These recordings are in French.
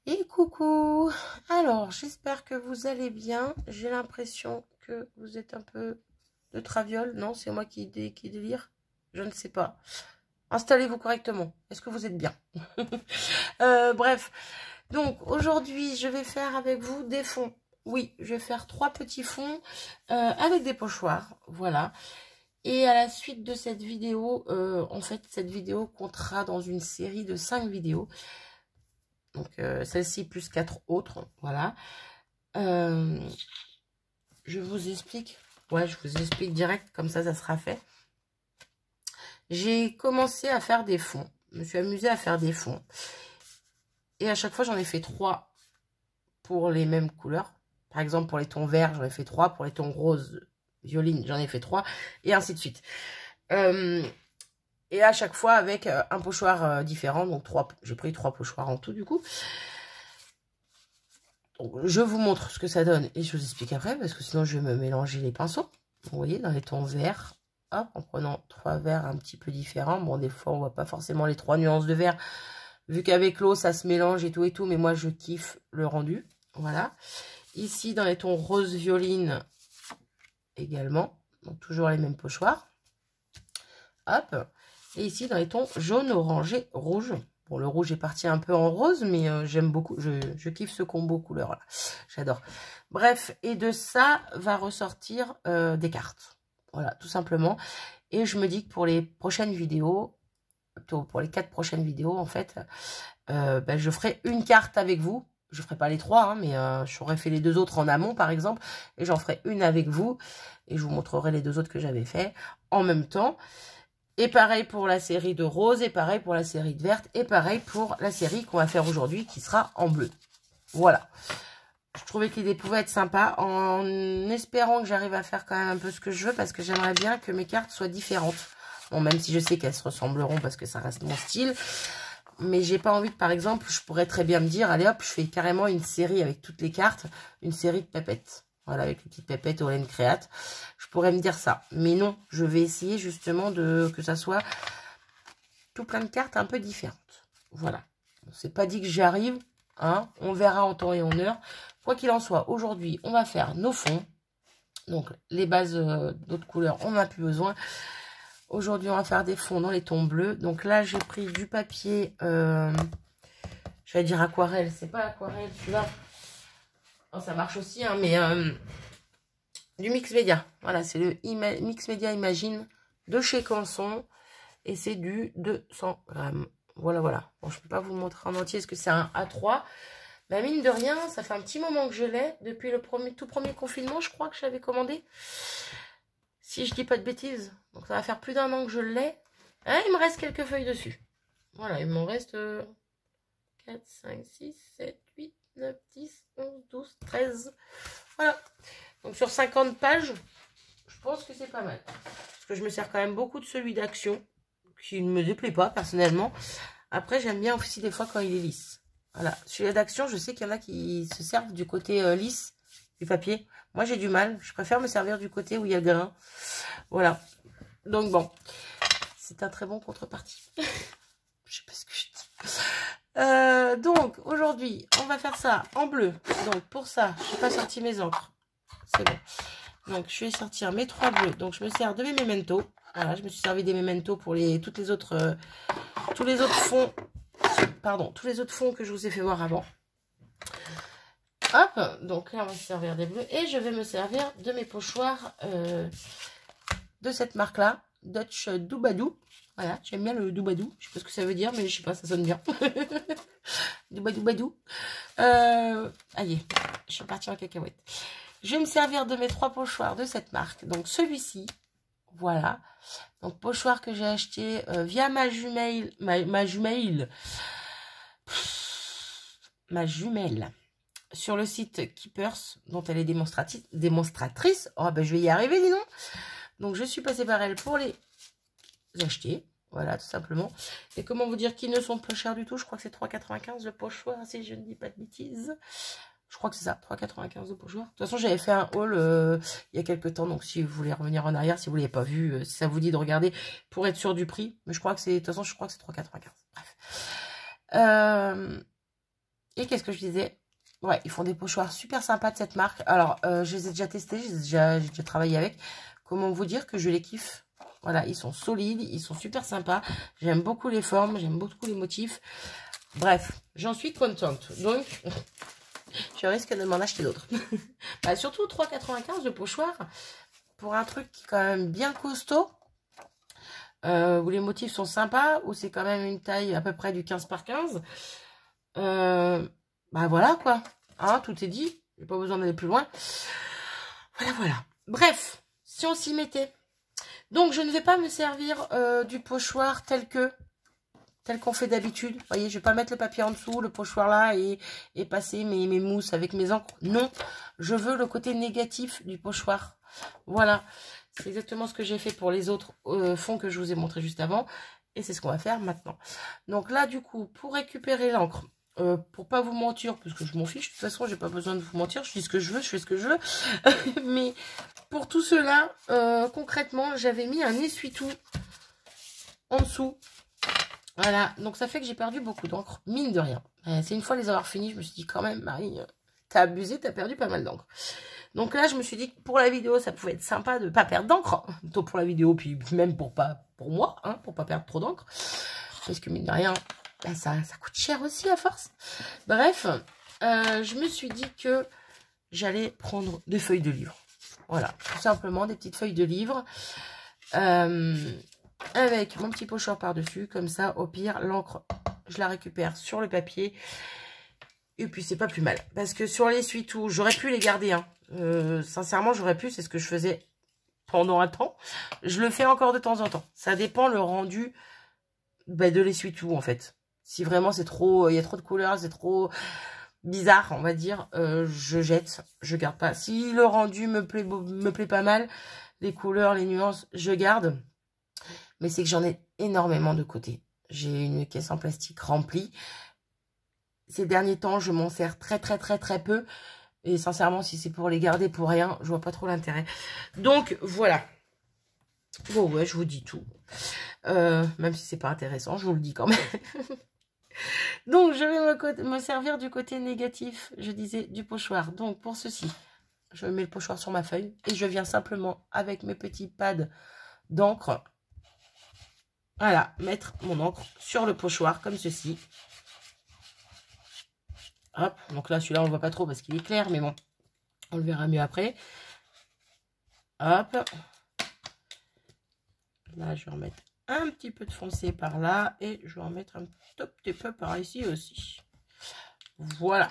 Et coucou! Alors, j'espère que vous allez bien. J'ai l'impression que vous êtes un peu de traviole. Non, c'est moi qui délire. Je ne sais pas. Installez-vous correctement. Est-ce que vous êtes bien? Bref. Donc, aujourd'hui, je vais faire avec vous des fonds. Oui, je vais faire 3 petits fonds avec des pochoirs. Voilà. Et à la suite de cette vidéo, en fait, cette vidéo comptera dans une série de 5 vidéos. Donc, celle-ci plus 4 autres, voilà. Je vous explique. Ouais, je vous explique direct, comme ça sera fait. J'ai commencé à faire des fonds. Je me suis amusée à faire des fonds. Et à chaque fois, j'en ai fait 3 pour les mêmes couleurs. Par exemple, pour les tons verts, j'en ai fait 3. Pour les tons roses, violine, j'en ai fait 3. Et ainsi de suite. Et à chaque fois, avec un pochoir différent. Donc, j'ai pris 3 pochoirs en tout, du coup. Je vous montre ce que ça donne et je vous explique après parce que sinon je vais me mélanger les pinceaux. Vous voyez, dans les tons verts, hop, en prenant 3 verts un petit peu différents. Bon, des fois on voit pas forcément les 3 nuances de vert vu qu'avec l'eau ça se mélange et tout, mais moi je kiffe le rendu. Voilà. Ici dans les tons rose violine également, donc toujours les mêmes pochoirs. Hop. Et ici dans les tons jaune, orangé, rouge. Bon, le rouge est parti un peu en rose, mais j'aime beaucoup. Je kiffe ce combo couleur là. J'adore. Bref, et de ça va ressortir des cartes. Voilà, tout simplement. Et je me dis que pour les prochaines vidéos, plutôt pour les 4 prochaines vidéos, en fait, ben, je ferai une carte avec vous. Je ferai pas les 3, hein, mais j'aurais fait les 2 autres en amont, par exemple. Et j'en ferai une avec vous. Et je vous montrerai les 2 autres que j'avais fait en même temps. Et pareil pour la série de rose, et pareil pour la série de verte, et pareil pour la série qu'on va faire aujourd'hui, qui sera en bleu. Voilà. Je trouvais que l'idée pouvait être sympa, en espérant que j'arrive à faire quand même un peu ce que je veux, parce que j'aimerais bien que mes cartes soient différentes. Bon, même si je sais qu'elles se ressembleront, parce que ça reste mon style. Mais j'ai pas envie de, par exemple, je pourrais très bien me dire, allez hop, je fais carrément une série avec toutes les cartes, une série de pépettes. Voilà, avec les petites pépettes Olen Créate. Je pourrais me dire ça. Mais non, je vais essayer justement que ça soit tout plein de cartes un peu différentes. Voilà. C'est pas dit que j'y arrive. Hein. On verra en temps et en heure. Quoi qu'il en soit, aujourd'hui, on va faire nos fonds. Donc, les bases d'autres couleurs, on n'a plus besoin. Aujourd'hui, on va faire des fonds dans les tons bleus. Donc là, j'ai pris du papier, je vais dire aquarelle. C'est pas aquarelle, celui-là. Oh, ça marche aussi, hein, mais du Mix Media. Voilà, c'est le Mix Media Imagine de chez Canson. Et c'est du 200 grammes. Voilà, voilà. Bon, je ne peux pas vous le montrer en entier parce que c'est un A3. Mais mine de rien, ça fait un petit moment que je l'ai. Depuis le tout premier confinement, je crois que je l'avais commandé. Si je dis pas de bêtises. Donc ça va faire plus d'1 an que je l'ai. Hein, il me reste quelques feuilles dessus. Voilà, il m'en reste 4, 5, 6, 7, 8, 9, 10, 11, 12, 13. Voilà. Donc sur 50 pages, je pense que c'est pas mal. Parce que je me sers quand même beaucoup de celui d'Action, qui ne me déplaît pas personnellement. Après, j'aime bien aussi des fois quand il est lisse. Voilà. Celui d'Action, je sais qu'il y en a qui se servent du côté lisse du papier. Moi, j'ai du mal. Je préfère me servir du côté où il y a le grain. Voilà. Donc bon, c'est un très bon contrepartie. Je sais pas ce que je dis. Donc, aujourd'hui, on va faire ça en bleu. Donc, pour ça, je n'ai pas sorti mes encres. C'est bon. Donc, je vais sortir mes 3 bleus. Donc, je me sers de mes mementos. Voilà, je me suis servi des mementos pour tous les autres fonds. Pardon, tous les autres fonds que je vous ai fait voir avant. Hop, donc là, on va se servir des bleus. Et je vais me servir de mes pochoirs de cette marque-là, Dutch Doubadou. Voilà, j'aime bien le Doubadou. Je sais pas ce que ça veut dire, mais je sais pas, ça sonne bien. Doubadou. Allez, je suis partie en cacahuète. Je vais me servir de mes 3 pochoirs de cette marque. Donc celui-ci, voilà. Donc pochoir que j'ai acheté via ma jumelle, sur le site Keepers, dont elle est démonstratrice. Oh ben je vais y arriver, dis donc. Donc je suis passée par elle pour les acheter. Voilà, tout simplement. Et comment vous dire qu'ils ne sont pas chers du tout. Je crois que c'est 3,95 le pochoir, si je ne dis pas de bêtises. Je crois que c'est ça, 3,95 le pochoir. De toute façon, j'avais fait un haul il y a quelques temps. Donc, si vous voulez revenir en arrière, si vous ne l'avez pas vu, si ça vous dit de regarder pour être sûr du prix. Mais je crois que c'est, de toute façon, je crois que c'est 3,95. Bref. Et qu'est-ce que je disais? Ouais, ils font des pochoirs super sympas de cette marque. Alors, je les ai déjà testés, j'ai déjà travaillé avec. Comment vous dire que je les kiffe? Voilà, ils sont solides, ils sont super sympas. J'aime beaucoup les formes, j'aime beaucoup les motifs. Bref, j'en suis contente. Donc, je risque de m'en acheter d'autres. Bah, surtout 3,95 le pochoir. Pour un truc qui est quand même bien costaud. Où les motifs sont sympas. Où c'est quand même une taille à peu près du 15 par 15. Bah voilà quoi. Hein, tout est dit. J'ai pas besoin d'aller plus loin. Voilà, voilà. Bref, si on s'y mettait. Donc, je ne vais pas me servir du pochoir tel qu'on fait d'habitude. Vous voyez, je vais pas mettre le papier en dessous, le pochoir là et passer mes mousses avec mes encres. Non, je veux le côté négatif du pochoir. Voilà, c'est exactement ce que j'ai fait pour les autres fonds que je vous ai montré juste avant. Et c'est ce qu'on va faire maintenant. Donc là, du coup, pour récupérer l'encre, pour pas vous mentir, parce que je m'en fiche, de toute façon, j'ai pas besoin de vous mentir, je dis ce que je veux, je fais ce que je veux. Mais pour tout cela, concrètement, j'avais mis un essuie-tout en dessous. Voilà, donc ça fait que j'ai perdu beaucoup d'encre, mine de rien. C'est une fois les avoir finis, je me suis dit quand même, Marie, t'as abusé, t'as perdu pas mal d'encre. Donc là, je me suis dit que pour la vidéo, ça pouvait être sympa de pas perdre d'encre. Plutôt pour la vidéo, puis même pour moi, hein, pour pas perdre trop d'encre. Parce que mine de rien, bah, ça coûte cher aussi à force. Bref, je me suis dit que j'allais prendre des feuilles de livre. Voilà, tout simplement des petites feuilles de livre. Avec mon petit pochoir par-dessus, comme ça, au pire, l'encre, je la récupère sur le papier. Et puis, c'est pas plus mal. Parce que sur l'essuie-tout, j'aurais pu les garder. Hein. Sincèrement, j'aurais pu. C'est ce que je faisais pendant un temps. Je le fais encore de temps en temps. Ça dépend le rendu de l'essuie-tout, en fait. Si vraiment c'est trop, il y a trop de couleurs, c'est trop bizarre, on va dire, je jette, je garde pas. Si le rendu me plaît pas mal, les couleurs, les nuances, je garde. Mais c'est que j'en ai énormément de côté. J'ai une caisse en plastique remplie. Ces derniers temps, je m'en sers très peu. Et sincèrement, si c'est pour les garder pour rien, je vois pas trop l'intérêt. Donc, voilà. Bon, ouais, je vous dis tout. Même si c'est pas intéressant, je vous le dis quand même. Donc, je vais me servir du côté négatif, je disais, du pochoir. Donc, pour ceci, je mets le pochoir sur ma feuille. Et je viens simplement, avec mes petits pads d'encre, voilà, mettre mon encre sur le pochoir, comme ceci. Hop, donc là, celui-là, on ne voit pas trop parce qu'il est clair, mais bon, on le verra mieux après. Hop. Là, je vais remettre un petit peu de foncé par là et je vais en mettre un tout petit peu par ici aussi. Voilà.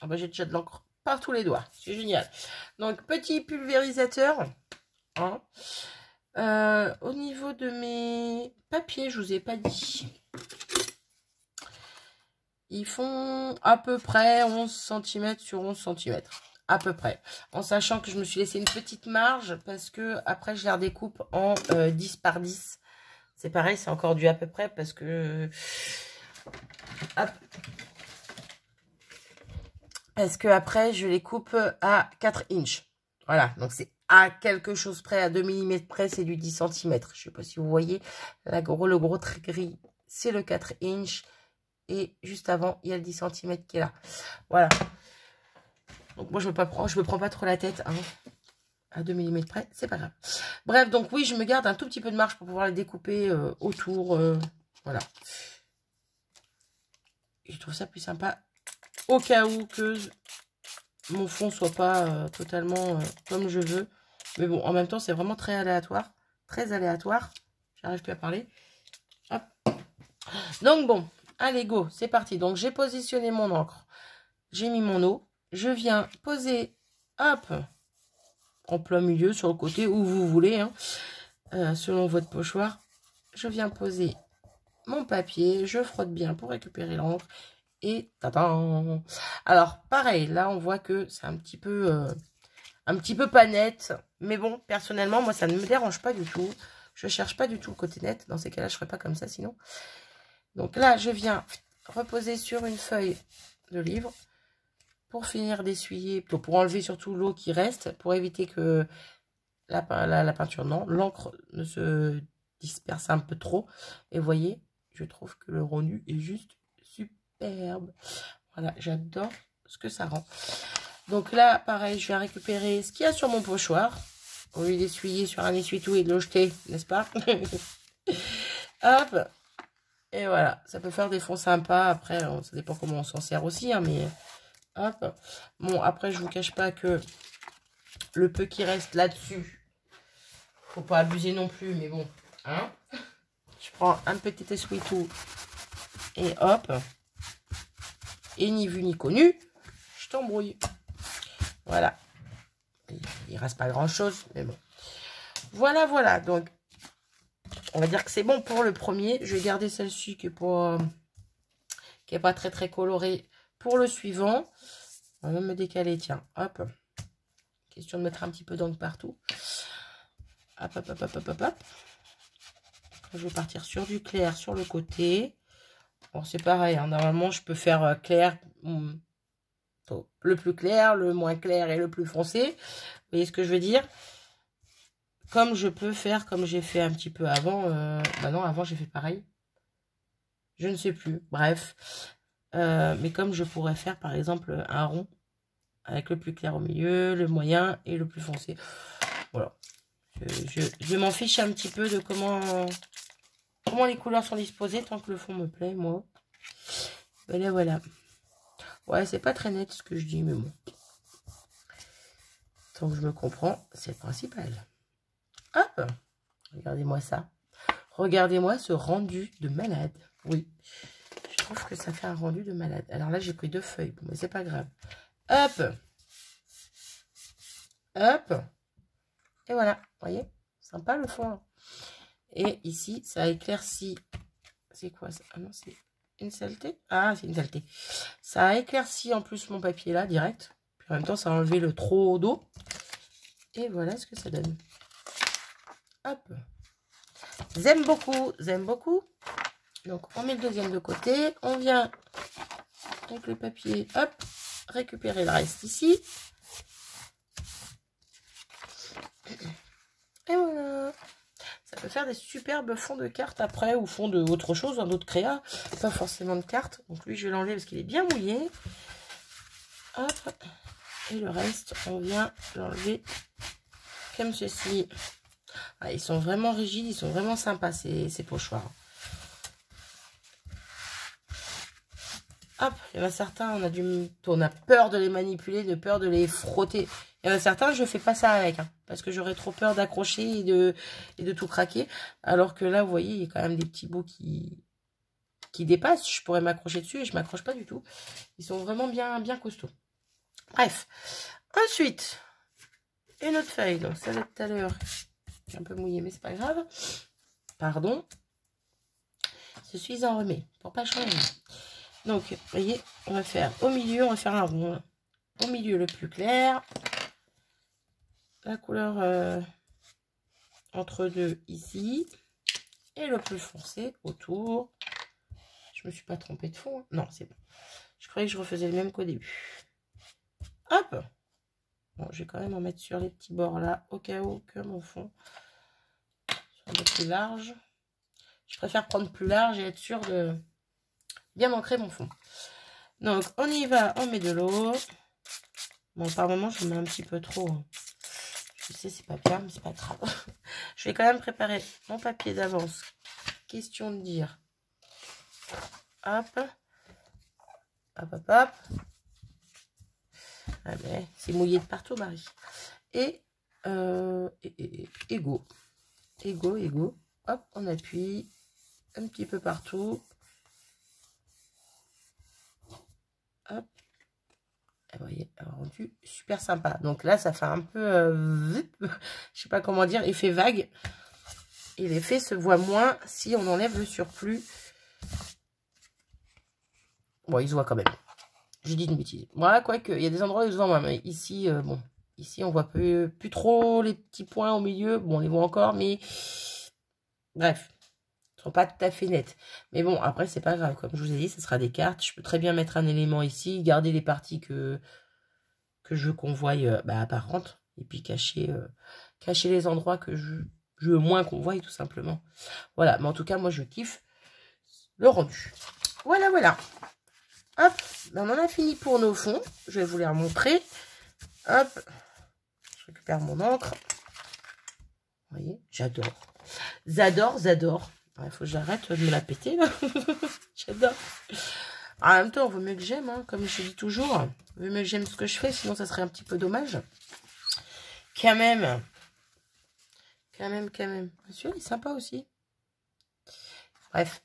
Ah bah, j'ai déjà de l'encre par tous les doigts. C'est génial. Donc, petit pulvérisateur. Hein. Au niveau de mes papiers, je vous ai pas dit. Ils font à peu près 11 cm sur 11 cm. À peu près. En sachant que je me suis laissé une petite marge parce que après je les redécoupe en 10 par 10. C'est pareil, c'est encore du à peu près parce que... Hop. Parce que après je les coupe à 4 inches. Voilà, donc c'est à quelque chose près, à 2 mm près, c'est du 10 cm. Je ne sais pas si vous voyez, le gros trait gris, c'est le 4 inches. Et juste avant, il y a le 10 cm qui est là. Voilà. Donc moi, je me prends pas trop la tête. Hein. À 2 mm près, c'est pas grave. Bref, donc oui, je me garde un tout petit peu de marge pour pouvoir les découper autour. Voilà. Et je trouve ça plus sympa. Au cas où que mon fond soit pas totalement comme je veux. Mais bon, en même temps, c'est vraiment très aléatoire. Très aléatoire. J'arrive plus à parler. Hop. Donc bon, allez, go, c'est parti. Donc, j'ai positionné mon encre. J'ai mis mon eau. Je viens poser, hop, en plein milieu, sur le côté, où vous voulez, hein, selon votre pochoir. Je viens poser mon papier. Je frotte bien pour récupérer l'encre. Et tadam. Alors, pareil, là, on voit que c'est un petit peu pas net. Mais bon, personnellement, moi, ça ne me dérange pas du tout. Je cherche pas du tout le côté net. Dans ces cas-là, je ferai pas comme ça, sinon. Donc là, je viens reposer sur une feuille de livre pour finir d'essuyer, pour enlever surtout l'eau qui reste, pour éviter que la peinture, non, l'encre ne se disperse un peu trop. Et vous voyez, je trouve que le rendu est juste superbe. Voilà, j'adore ce que ça rend. Donc là, pareil, je vais récupérer ce qu'il y a sur mon pochoir. Au lieu d'essuyer sur un essuie-tout et de le jeter, n'est-ce pas? Hop. Et voilà, ça peut faire des fonds sympas. Après, ça dépend comment on s'en sert aussi, hein, mais hop. Bon, après, je vous cache pas que le peu qui reste là-dessus, faut pas abuser non plus, mais bon, hein. Je prends un petit essuie-tout et hop. Et ni vu ni connu, je t'embrouille. Voilà. Il reste pas grand-chose, mais bon. Voilà, voilà. Donc, on va dire que c'est bon pour le premier. Je vais garder celle-ci qui est pas très très colorée pour le suivant. On va me décaler, tiens. Hop. Question de mettre un petit peu d'encre partout. Hop, hop, hop, hop, hop, hop, hop. Je vais partir sur du clair sur le côté. Bon, c'est pareil. Hein. Normalement, je peux faire clair, le plus clair, le moins clair et le plus foncé. Vous voyez ce que je veux dire? Comme je peux faire, comme j'ai fait un petit peu avant. Bah non, avant, j'ai fait pareil. Je ne sais plus. Bref. Mais comme je pourrais faire, par exemple, un rond. Avec le plus clair au milieu, le moyen et le plus foncé. Voilà. Je m'en fiche un petit peu de comment les couleurs sont disposées. Tant que le fond me plaît, moi. Voilà, voilà. Ouais, c'est pas très net ce que je dis, mais bon. Tant que je me comprends, c'est le principal. Hop! Regardez-moi ça. Regardez-moi ce rendu de malade. Oui. Je trouve que ça fait un rendu de malade. Alors là, j'ai pris 2 feuilles. Bon, mais c'est pas grave. Hop! Hop! Et voilà. Vous voyez? Sympa le fond. Et ici, ça éclaircit. C'est quoi ça? Ah non, c'est une saleté? Ah, c'est une saleté. Ça a éclairci en plus mon papier là, direct. Puis en même temps, ça a enlevé le trop d'eau. Et voilà ce que ça donne. Hop. J'aime beaucoup. J'aime beaucoup. Donc, on met le deuxième de côté. On vient avec le papier. Hop. Récupérer le reste ici. Et voilà. Ça peut faire des superbes fonds de cartes après. Ou fonds de autre chose, un autre créa. Pas forcément de cartes. Donc, lui, je vais l'enlever parce qu'il est bien mouillé. Hop. Et le reste, on vient l'enlever comme ceci. Ah, ils sont vraiment rigides, ils sont vraiment sympas ces pochoirs. Hop, il y en a certains, on a peur de les manipuler, de peur de les frotter. Il y en a certains, je ne fais pas ça avec, hein, parce que j'aurais trop peur d'accrocher et de tout craquer. Alors que là, vous voyez, il y a quand même des petits bouts qui dépassent. Je pourrais m'accrocher dessus et je ne m'accroche pas du tout. Ils sont vraiment bien, bien costauds. Bref. Ensuite, une autre feuille. Donc, celle de tout à l'heure. Un peu mouillé, mais c'est pas grave. Pardon. Je suis en remet pour pas changer. Donc, vous voyez, on va faire au milieu, on va faire un rond. Au milieu, le plus clair. La couleur entre deux ici. Et le plus foncé autour. Je me suis pas trompée de fond. Hein. Non, c'est bon. Je croyais que je refaisais le même qu'au début. Hop. Bon, je vais quand même en mettre sur les petits bords là, au cas où que mon fond soit un peu plus large. Je préfère prendre plus large et être sûr de bien ancrer mon fond. Donc, on y va, on met de l'eau. Bon, par moment, je mets un petit peu trop. Je sais, c'est pas bien, mais c'est pas grave. Je vais quand même préparer mon papier d'avance. Question de dire. Hop. Hop, hop, hop. Ah ben, c'est mouillé de partout, Marie. Et go. Go. Hop, on appuie un petit peu partout. Hop. Et vous voyez, un rendu super sympa. Donc là, ça fait un peu, je sais pas comment dire, effet vague. Et l'effet se voit moins si on enlève le surplus. Bon, il se voit quand même. Je dis une bêtise. Voilà, quoique, il y a des endroits où ils se voient moins. Mais ici, bon, ici, on voit plus trop les petits points au milieu. Bon, on les voit encore, mais bref, ils ne sont pas tout à fait nets. Mais bon, après, c'est pas grave. Comme je vous ai dit, ce sera des cartes. Je peux très bien mettre un élément ici, garder les parties que je convoie apparentes, et puis cacher les endroits que je veux moins qu'on voie, tout simplement. Voilà, mais en tout cas, moi, je kiffe le rendu. Voilà, voilà. Hop, ben on en a fini pour nos fonds. Je vais vous les remontrer. Hop, je récupère mon encre. Vous voyez, j'adore. J'adore. Il faut que j'arrête de me la péter, là. J'adore. En même temps, il vaut mieux que j'aime, hein, comme je dis toujours. Il vaut mieux que j'aime ce que je fais, sinon ça serait un petit peu dommage. Quand même. Celui-là, il est sympa aussi. Bref.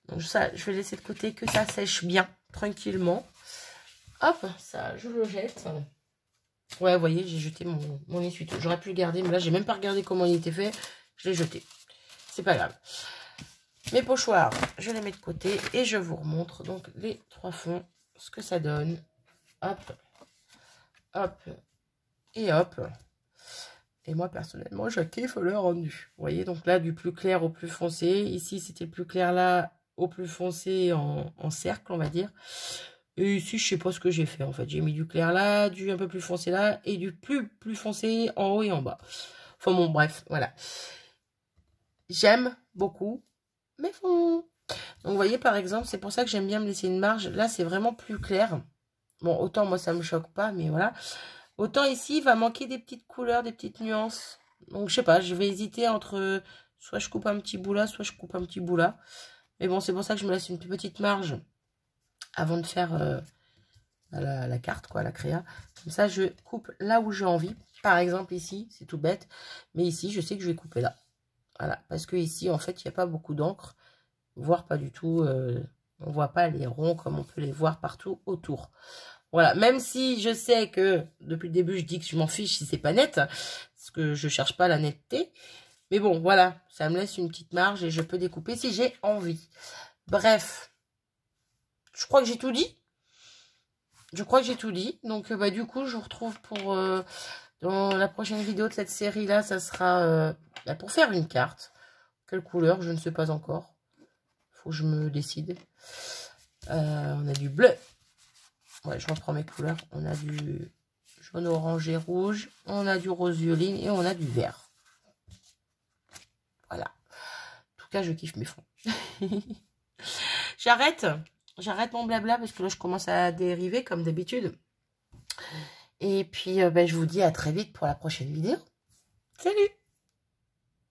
Donc ça, je vais laisser de côté que ça sèche bien, tranquillement. Hop, ça, je le jette. Ouais, vous voyez, j'ai jeté mon essuie-tout. J'aurais pu le garder, mais là, j'ai même pas regardé comment il était fait. Je l'ai jeté. C'est pas grave. Mes pochoirs, je les mets de côté et je vous remontre donc les 3 fonds, ce que ça donne. Hop, hop et hop. Et moi, personnellement, je kiffe le rendu. Vous voyez, donc là, du plus clair au plus foncé. Ici, c'était le plus clair là au plus foncé en cercle, on va dire. Et ici, je sais pas ce que j'ai fait, en fait. J'ai mis du clair là, du un peu plus foncé là, et du plus foncé en haut et en bas. Enfin bon, bref, voilà. J'aime beaucoup mes fonds. Donc, vous voyez, par exemple, c'est pour ça que j'aime bien me laisser une marge. Là, c'est vraiment plus clair. Bon, autant, moi, ça me choque pas, mais voilà. Autant ici, il va manquer des petites couleurs, des petites nuances. Donc, je sais pas, je vais hésiter entre... Soit je coupe un petit bout là, soit je coupe un petit bout là. Mais bon, c'est pour ça que je me laisse une petite marge avant de faire la carte, quoi, la créa. Comme ça, je coupe là où j'ai envie. Par exemple, ici, c'est tout bête. Mais ici, je sais que je vais couper là. Voilà, parce que ici, en fait, il n'y a pas beaucoup d'encre. Voire pas du tout. On voit pas les ronds comme on peut les voir partout autour. Voilà, même si je sais que depuis le début, je dis que je m'en fiche si c'est pas net, parce que je cherche pas la netteté. Mais bon, voilà, ça me laisse une petite marge et je peux découper si j'ai envie. Bref, je crois que j'ai tout dit. Donc, bah, du coup, je vous retrouve pour dans la prochaine vidéo de cette série-là. Ça sera pour faire une carte. Quelle couleur, je ne sais pas encore. Faut que je me décide. On a du bleu. Ouais, je reprends mes couleurs. On a du jaune, orange et rouge. On a du rose violine et on a du vert. Voilà. En tout cas, je kiffe mes fonds. J'arrête mon blabla parce que là, je commence à dériver comme d'habitude. Et puis, je vous dis à très vite pour la prochaine vidéo. Salut!